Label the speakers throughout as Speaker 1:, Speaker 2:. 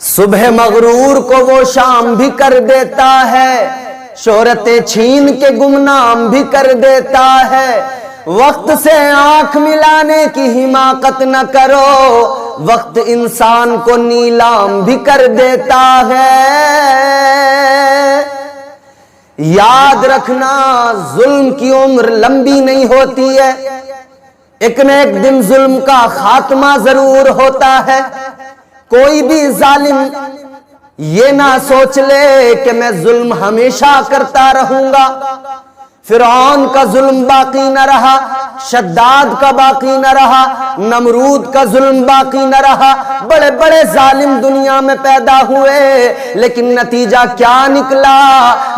Speaker 1: صبح مغرور کو وہ شام بھی کر دیتا ہے، شہرتیں چھین کے گمنام بھی کر دیتا ہے۔ وقت سے آنکھ ملانے کی حماقت نہ کرو، وقت انسان کو نیلام بھی کر دیتا ہے۔ یاد رکھنا ظلم کی عمر لمبی نہیں ہوتی ہے، ایک نہ ایک دن ظلم کا خاتمہ ضرور ہوتا ہے۔ کوئی بھی ظالم یہ نہ سوچ لے کہ میں ظلم ہمیشہ کرتا رہوں گا۔ فرعون کا ظلم باقی نہ رہا، شداد کا باقی نہ رہا، نمرود کا ظلم باقی نہ رہا۔ بڑے بڑے ظالم دنیا میں پیدا ہوئے، لیکن نتیجہ کیا نکلا؟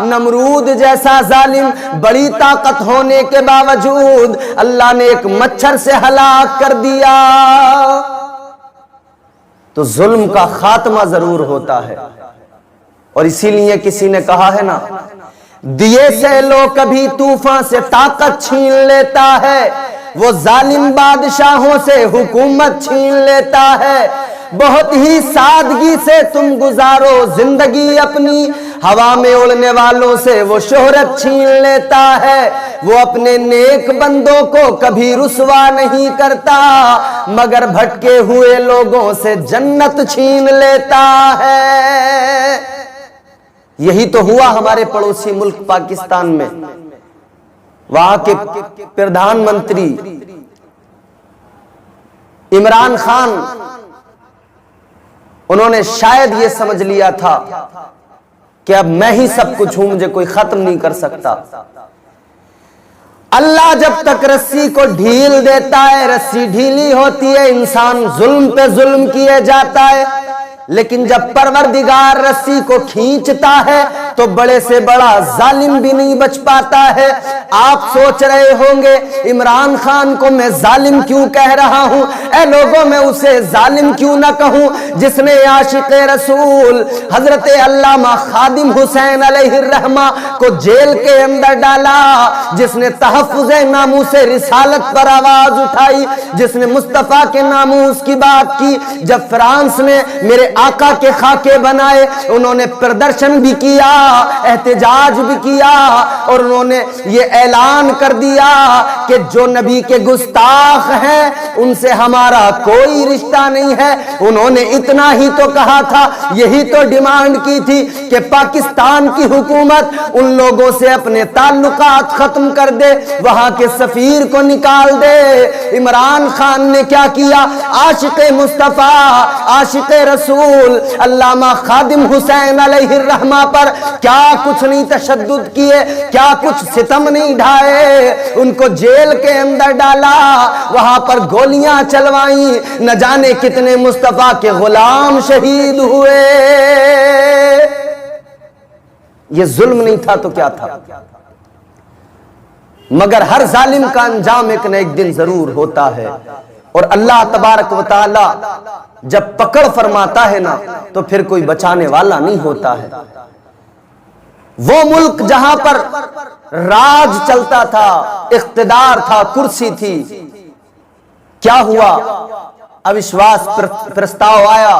Speaker 1: نمرود جیسا ظالم بڑی طاقت ہونے کے باوجود اللہ نے ایک مچھر سے ہلاک کر دیا۔ تو ظلم کا خاتمہ ضرور ہوتا ہے، اور اسی لیے کسی نے کہا ہے نا، دیے سے لو کبھی طوفان سے طاقت چھین لیتا ہے، وہ ظالم بادشاہوں سے حکومت چھین لیتا ہے۔ بہت ہی سادگی سے تم گزارو زندگی اپنی، ہوا میں اڑنے والوں سے وہ شہرت چھین لیتا ہے۔ وہ اپنے نیک بندوں کو کبھی رسوا نہیں کرتا، مگر بھٹکے ہوئے لوگوں سے جنت چھین لیتا ہے۔ یہی تو ہوا ہمارے پڑوسی ملک پاکستان میں۔ وہاں کے پردھان منتری عمران خان، انہوں نے شاید یہ سمجھ لیا تھا کہ اب میں ہی سب کچھ ہوں، مجھے کوئی ختم نہیں کر سکتا۔ اللہ جب تک رسی کو ڈھیل دیتا ہے، رسی ڈھیلی ہوتی ہے، انسان ظلم پہ ظلم کیے جاتا ہے، لیکن جب پروردگار رسی کو کھینچتا ہے تو بڑے سے بڑا ظالم بھی نہیں بچ پاتا ہے۔ آپ سوچ رہے ہوں گے عمران خان کو میں ظالم کیوں کہہ رہا ہوں؟ اے لوگوں، میں اسے ظالم کیوں نہ کہوں جس نے عاشق رسول حضرت علامہ خادم حسین علیہ الرحمہ کو جیل کے اندر ڈالا، جس نے تحفظ ناموس رسالت پر آواز اٹھائی، جس نے مصطفیٰ کے ناموس کی بات کی۔ جب فرانس نے میرے آقا کے خاکے بنائے، انہوں نے پردرشن بھی کیا، احتجاج بھی کیا، اور انہوں نے یہ اعلان کر دیا کہ جو نبی کے گستاخ ہیں ان سے ہمارا کوئی رشتہ نہیں ہے۔ انہوں نے اتنا ہی تو کہا تھا، یہی تو ڈیمانڈ کی تھی کہ پاکستان کی حکومت ان لوگوں سے اپنے تعلقات ختم کر دے، وہاں کے سفیر کو نکال دے۔ عمران خان نے کیا کیا؟ عاشق مصطفیٰ، عاشق رسول علامہ خادم حسین علیہ الرحمہ پر کیا کچھ نہیں تشدد کیے، کیا کچھ ستم نہیں ڈھائے، ان کو جیل کے اندر ڈالا، وہاں پر گولیاں چلوائیں، نہ جانے کتنے مصطفیٰ کے غلام شہید ہوئے۔ یہ ظلم نہیں تھا تو کیا تھا؟ مگر ہر ظالم کا انجام ایک نہ ایک دن ضرور ہوتا ہے، اور اللہ تبارک و تعالی جب پکڑ فرماتا ہے نا تو پھر کوئی بچانے والا نہیں ہوتا ہے۔ وہ ملک جہاں پر راج چلتا تھا، اقتدار تھا، کرسی تھی، کیا ہوا؟ اوشواس پرستاؤ آیا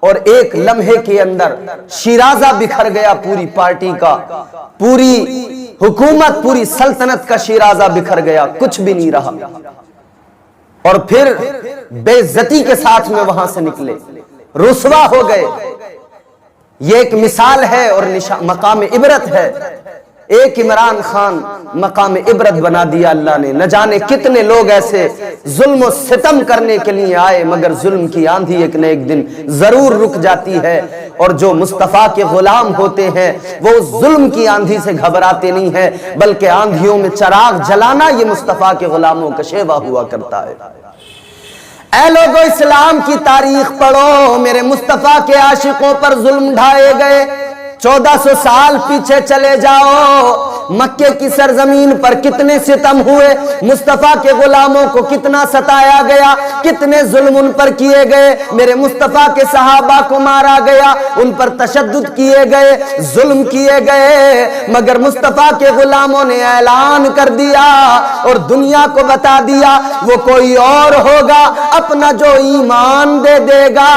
Speaker 1: اور ایک لمحے کے اندر شیرازہ بکھر گیا، پوری پارٹی کا، پوری حکومت، پوری سلطنت کا شیرازہ بکھر گیا، کچھ بھی نہیں رہا، اور پھر بے عزتی کے ساتھ میں وہاں سے نکلے، رسوا ہو گئے۔ یہ ایک مثال ہے اور مقام عبرت ہے۔ ایک عمران خان مقام عبرت بنا دیا اللہ نے۔ نہ جانے کتنے لوگ ایسے ظلم و ستم کرنے کے لیے آئے، مگر ظلم کی آندھی ایک نہ ایک دن ضرور رک جاتی ہے، اور جو مصطفیٰ کے غلام ہوتے ہیں وہ ظلم کی آندھی سے گھبراتے نہیں ہیں، بلکہ آندھیوں میں چراغ جلانا یہ مصطفیٰ کے غلاموں کا شیوا ہوا کرتا ہے۔ اے لوگو، اسلام کی تاریخ پڑھو، میرے مصطفیٰ کے عاشقوں پر ظلم ڈھائے گئے، 1400 سال پیچھے چلے جاؤ، مکے کی سرزمین پر کتنے ستم ہوئے، مصطفیٰ کے غلاموں کو کتنا ستایا گیا، کتنے ظلم ان پر کیے گئے، میرے مصطفیٰ کے صحابہ کو مارا گیا، ان پر تشدد کیے گئے، ظلم کیے گئے، مگر مصطفیٰ کے غلاموں نے اعلان کر دیا اور دنیا کو بتا دیا وہ کوئی اور ہوگا، اپنا جو ایمان دے دے گا،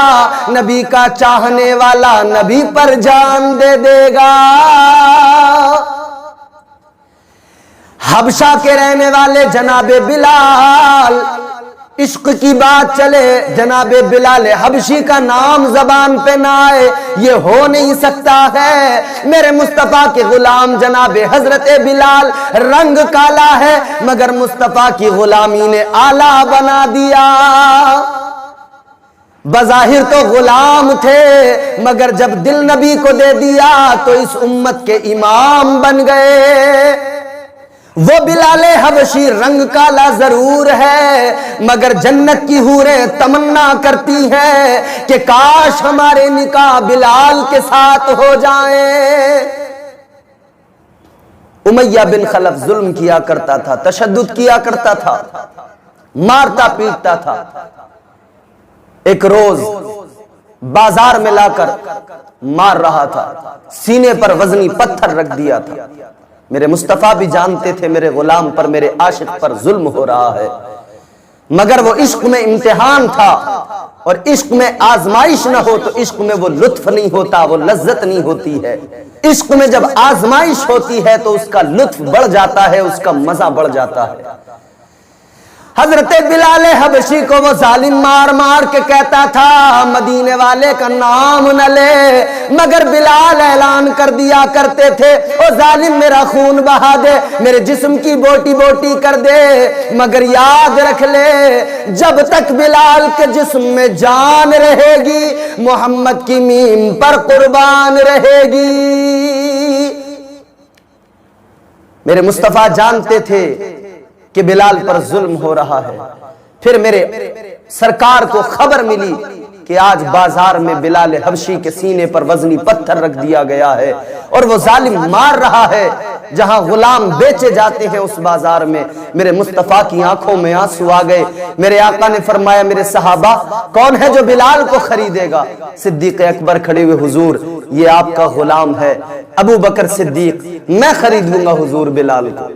Speaker 1: نبی کا چاہنے والا نبی پر جان دے دے گا۔ حبشہ کے رہنے والے جناب بلال، عشق کی بات چلے جناب بلال حبشی کا نام زبان پہ نہ آئے یہ ہو نہیں سکتا ہے۔ میرے مصطفیٰ کے غلام جناب حضرت بلال، رنگ کالا ہے مگر مصطفیٰ کی غلامی نے آلہ بنا دیا۔ بظاہر تو غلام تھے مگر جب دل نبی کو دے دیا تو اس امت کے امام بن گئے۔ وہ بلال حبشی رنگ کالا ضرور ہے مگر جنت کی حوریں تمنا کرتی ہیں کہ کاش ہمارے نکاح بلال کے ساتھ ہو جائیں۔ امیہ بن خلف ظلم کیا کرتا تھا، تشدد کیا کرتا تھا، مارتا پیٹتا تھا۔ ایک روز بازار میں لا کر مار رہا تھا، سینے پر وزنی پتھر رکھ دیا تھا۔ میرے مصطفیٰ بھی جانتے تھے میرے غلام پر، میرے عاشق پر ظلم ہو رہا ہے، مگر وہ عشق میں امتحان تھا، اور عشق میں آزمائش نہ ہو تو عشق میں وہ لطف نہیں ہوتا، وہ لذت نہیں ہوتی ہے۔ عشق میں جب آزمائش ہوتی ہے تو اس کا لطف بڑھ جاتا ہے، اس کا مزہ بڑھ جاتا ہے۔ حضرت بلال حبشی کو وہ ظالم مار مار کے کہتا تھا مدینے والے کا نام نہ لے، مگر بلال اعلان کر دیا کرتے تھے او ظالم میرا خون بہا دے، میرے جسم کی بوٹی بوٹی کر دے، مگر یاد رکھ لے جب تک بلال کے جسم میں جان رہے گی محمد کی میم پر قربان رہے گی۔ میرے مصطفیٰ جانتے تھے کہ بلال پر ظلم ہو رہا ہے۔ پھر میرے سرکار کو خبر ملی کہ آج بازار میں بلال حبشی کے سینے پر وزنی پتھر رکھ دیا گیا ہے اور وہ ظالم مار رہا ہے۔ جہاں غلام بیچے جاتے ہیں اس بازار میں میرے مصطفیٰ کی آنکھوں میں آنسو آ گئے۔ میرے آقا نے فرمایا میرے صحابہ کون ہے جو بلال کو خریدے گا؟ صدیق اکبر کھڑے ہوئے، حضور یہ آپ کا غلام ہے۔ ابو بکر صدیق میں خرید لوں گا حضور بلال کو۔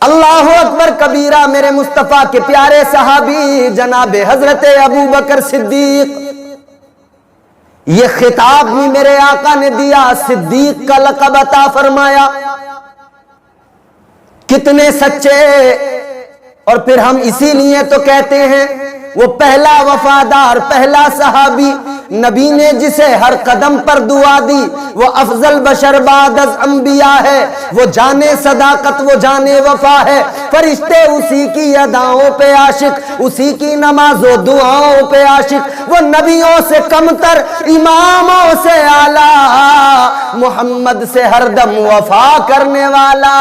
Speaker 1: اللہ اکبر کبیرہ، میرے مصطفیٰ کے پیارے صحابی جناب حضرت ابو بکر صدیق، یہ خطاب بھی میرے آقا نے دیا، صدیق کا لقب عطا فرمایا۔ کتنے سچے، اور پھر ہم اسی لیے تو کہتے ہیں وہ پہلا وفادار، پہلا صحابی، نبی نے جسے ہر قدم پر دعا دی، وہ افضل بشر بعد از انبیاء ہے، وہ جانے صداقت، وہ جانے وفا ہے، فرشتے اسی کی اداؤں پہ عاشق، اسی کی نماز و دعاؤں پہ عاشق، وہ نبیوں سے کمتر، اماموں سے اعلیٰ، محمد سے ہر دم وفا کرنے والا۔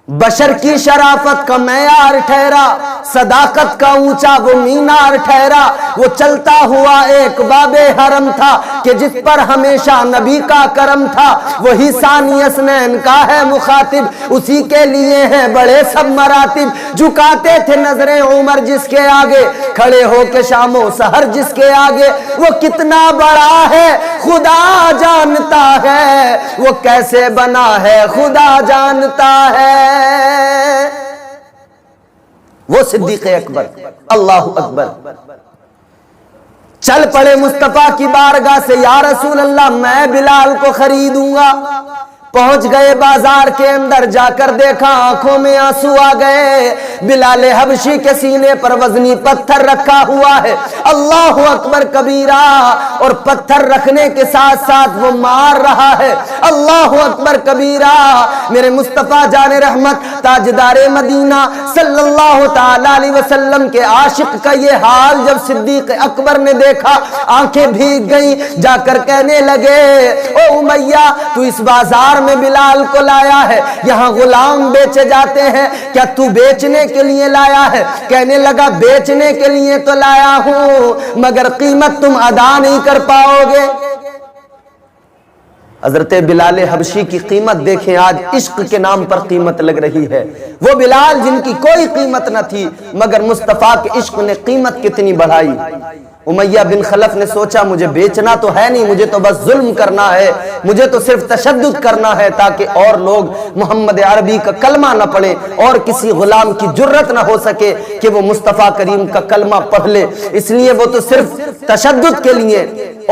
Speaker 1: بشر کی شرافت کا معیار ٹھہرا، صداقت کا اونچا وہ مینار ٹھہرا، وہ چلتا ہوا ایک باب حرم تھا کہ جس پر ہمیشہ نبی کا کرم تھا، وہی ثانی اثنین کا ہے مخاطب، اسی کے لیے ہیں بڑے سب مراتب، جھکاتے تھے نظریں عمر جس کے آگے، کھڑے ہو کے شام و سحر جس کے آگے، وہ کتنا بڑا ہے خدا جانتا ہے، وہ کیسے بنا ہے خدا جانتا ہے۔ وہ صدیق اکبر، اللہ اکبر، چل پڑے مصطفیٰ کی بارگاہ سے، یا رسول اللہ میں بلال کو خریدوں گا۔ پہنچ گئے بازار کے اندر، جا کر دیکھا آنکھوں میں آنسو آ گئے، بلال حبشی کے سینے پر وزنی پتھر رکھا ہوا ہے، اللہ اکبر کبیرہ، اور پتھر رکھنے کے ساتھ ساتھ وہ مار رہا ہے، اللہ اکبر کبیرہ۔ میرے مصطفیٰ جان رحمت تاجدار مدینہ صلی اللہ تعالی علیہ وسلم کے عاشق کا یہ حال جب صدیق اکبر نے دیکھا، آنکھیں بھیگ گئیں، جا کر کہنے لگے او امیہ تو اس بازار میں بلال کو لایا ہے، یہاں غلام بیچے جاتے ہیں، کیا تو بیچنے کے لیے لایا ہے؟ کہنے لگا بیچنے کے لیے تو لایا ہوں مگر قیمت تم ادا نہیں کر پاؤ گے۔ حضرت بلال حبشی کی قیمت دیکھیں، آج عشق کے نام پر قیمت لگ رہی ہے۔ وہ بلال جن کی کوئی قیمت نہ تھی، مگر مصطفیٰ کے عشق نے قیمت کتنی بڑھائی۔ امیہ بن خلف نے سوچا مجھے بیچنا تو ہے نہیں، مجھے تو بس ظلم کرنا ہے، مجھے تو صرف تشدد کرنا ہے تاکہ اور لوگ محمد عربی کا کلمہ نہ پڑھیں اور کسی غلام کی جرت نہ ہو سکے کہ وہ مصطفیٰ کریم کا کلمہ پڑھ لے۔ اس لیے وہ تو صرف تشدد کے لیے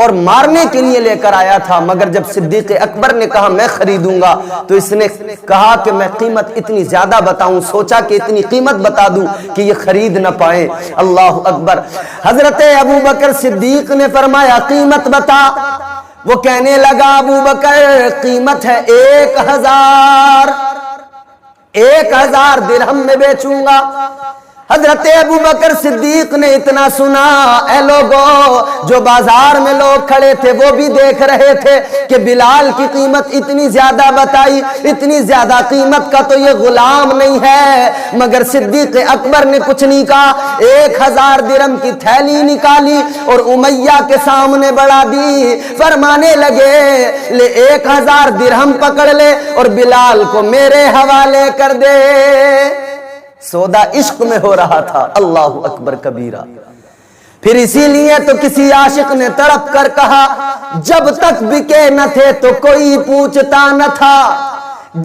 Speaker 1: اور مارنے کے لیے لے کر آیا تھا، مگر جب صدیق اکبر نے کہا میں خریدوں گا تو اس نے کہا کہ میں قیمت اتنی زیادہ بتاؤں، سوچا کہ اتنی قیمت بتا دوں کہ یہ خرید نہ پائیں۔ اللہ اکبر۔ حضرت ابو بکر صدیق نے فرمایا قیمت بتا۔ وہ کہنے لگا ابو بکر قیمت ہے 1000 درہم میں بیچوں گا۔ حضرت ابو بکر صدیق نے اتنا سنا، اے لوگوں جو بازار میں لوگ کھڑے تھے وہ بھی دیکھ رہے تھے کہ بلال کی قیمت اتنی زیادہ بتائی، اتنی زیادہ قیمت کا تو یہ غلام نہیں ہے، مگر صدیق اکبر نے کچھ نہیں کہا، 1000 درہم کی تھیلی نکالی اور امیہ کے سامنے بڑھا دی، فرمانے لگے لے 1000 درہم پکڑ لے اور بلال کو میرے حوالے کر دے۔ سودا عشق میں ہو رہا تھا۔ اللہ اکبر کبیرہ۔ پھر اسی لیے تو کسی عاشق نے تڑپ کر کہا جب تک بکے نہ تھے تو کوئی پوچھتا نہ تھا،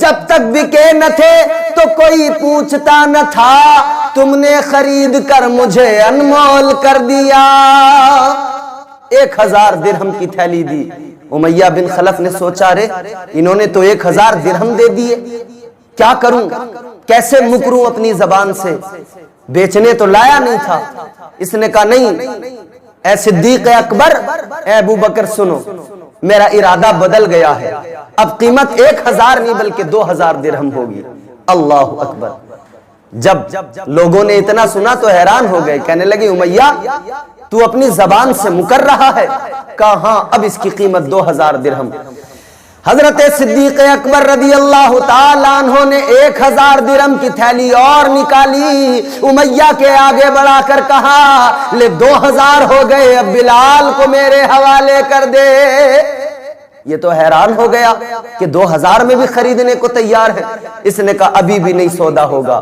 Speaker 1: جب تک بکے نہ تھے تو کوئی پوچھتا نہ تھا، تم نے خرید کر مجھے انمول کر دیا۔ 1000 درہم کی تھیلی دی۔ امیہ بن خلف نے سوچا رے انہوں نے تو 1000 درہم دے دیے، کیا کروں، کیسے مکروں اپنی زبان سے، بیچنے تو لایا نہیں تھا۔ اس نے کہا نہیں اے صدیق اکبر، اے ابو بکر سنو، میرا ارادہ بدل گیا ہے، اب قیمت 1000 نہیں بلکہ 2000 درہم ہوگی۔ اللہ اکبر۔ جب لوگوں نے اتنا سنا تو حیران ہو گئے، کہنے لگے امیہ تو اپنی زبان سے مکر رہا ہے؟ کہا ہاں، اب اس کی قیمت 2000 درہم۔ حضرت صدیق اکبر رضی اللہ تعالیٰ عنہ نے 1000 درہم کی تھیلی اور نکالی، امیہ کے آگے بڑھا کر کہا لے 2000 ہو گئے، اب بلال کو میرے حوالے کر دے۔ یہ تو حیران ہو گیا کہ 2000 میں بھی خریدنے کو تیار ہے۔ اس نے کہا ابھی بھی نہیں سودا ہوگا،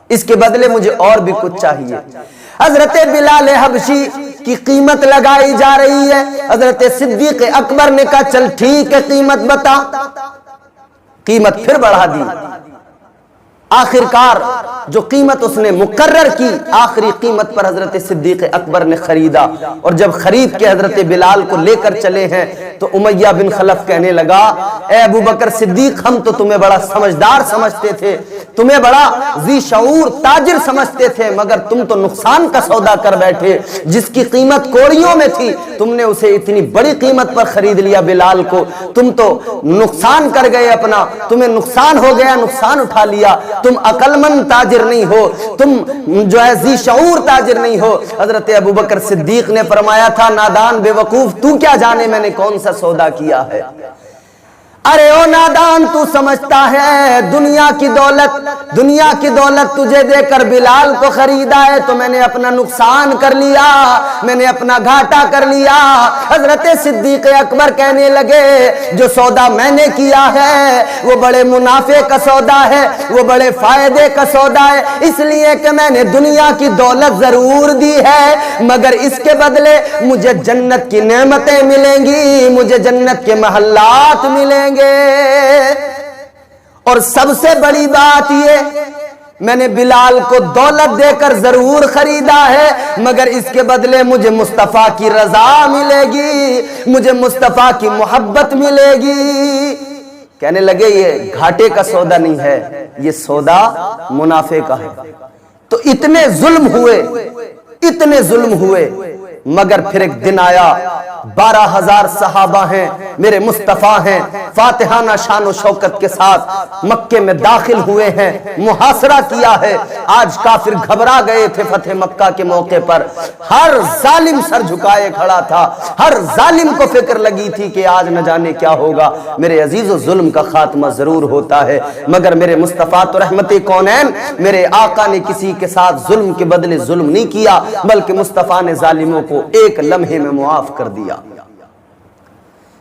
Speaker 1: اس کے بدلے مجھے اور بھی کچھ چاہیے۔ حضرت بلال حبشی کی قیمت لگائی جا رہی ہے۔ حضرت صدیق اکبر نے کہا چل ٹھیک ہے قیمت بتا، قیمت پھر بڑھا دی۔ آخرکار جو قیمت اس نے مقرر کی، آخری قیمت پر حضرت صدیق اکبر نے خریدا، اور جب خرید کے حضرت بلال کو لے کر چلے ہیں تو امیہ بن خلف کہنے لگا اے ابو بکر صدیق ہم تو تمہیں بڑا سمجھدار سمجھتے تھے، تمہیں بڑا ذی شعور تاجر سمجھتے تھے، مگر تم تو نقصان کا سودا کر بیٹھے، جس کی قیمت کوڑیوں میں تھی تم نے اسے اتنی بڑی قیمت پر خرید لیا بلال کو، تم تو نقصان کر گئے اپنا، تمہیں نقصان ہو گیا، نقصان اٹھا لیا، تم عقل مند تاجر نہیں ہو، تم جو ہے ذی شعور تاجر نہیں ہو۔ حضرت ابو بکر صدیق نے فرمایا تھا نادان بے وقوف تو کیا جانے میں نے کون سا سودا کیا ہے، ارے او نادان تو سمجھتا ہے دنیا کی دولت تجھے دے کر بلال کو خریدا ہے تو میں نے اپنا نقصان کر لیا، میں نے اپنا گھاٹا کر لیا۔ حضرت صدیق اکبر کہنے لگے جو سودا میں نے کیا ہے وہ بڑے منافع کا سودا ہے، وہ بڑے فائدے کا سودا ہے، اس لیے کہ میں نے دنیا کی دولت ضرور دی ہے مگر اس کے بدلے مجھے جنت کی نعمتیں ملیں گی، مجھے جنت کے محلات ملیں گے۔ اور سب سے بڑی بات یہ میں نے بلال کو دولت دے کر ضرور خریدا ہے مگر اس کے بدلے مجھے مصطفیٰ کی رضا ملے گی، مجھے مصطفیٰ کی محبت ملے گی۔ کہنے لگے یہ گھاٹے کا سودا نہیں ہے، یہ سودا منافع کا ہے۔ تو اتنے ظلم ہوئے مگر پھر ایک دن آیا 12,000 صحابہ ہیں، میرے مصطفیٰ ہیں، فاتحانہ شان و شوکت کے ساتھ مکے میں داخل ہوئے ہیں، محاصرہ کیا ہے۔ آج کافر گھبرا گئے تھے فتح مکہ کے موقع پر، ہر ظالم سر جھکائے کھڑا تھا، ہر ظالم کو فکر لگی تھی کہ آج نہ جانے کیا ہوگا۔ میرے عزیز و ظلم کا خاتمہ ضرور ہوتا ہے مگر میرے مصطفیٰ تو رحمت کونین، میرے آقا نے کسی کے ساتھ ظلم کے بدلے ظلم نہیں کیا بلکہ مصطفیٰ نے ظالموں کو ایک لمحے میں معاف کر دیا۔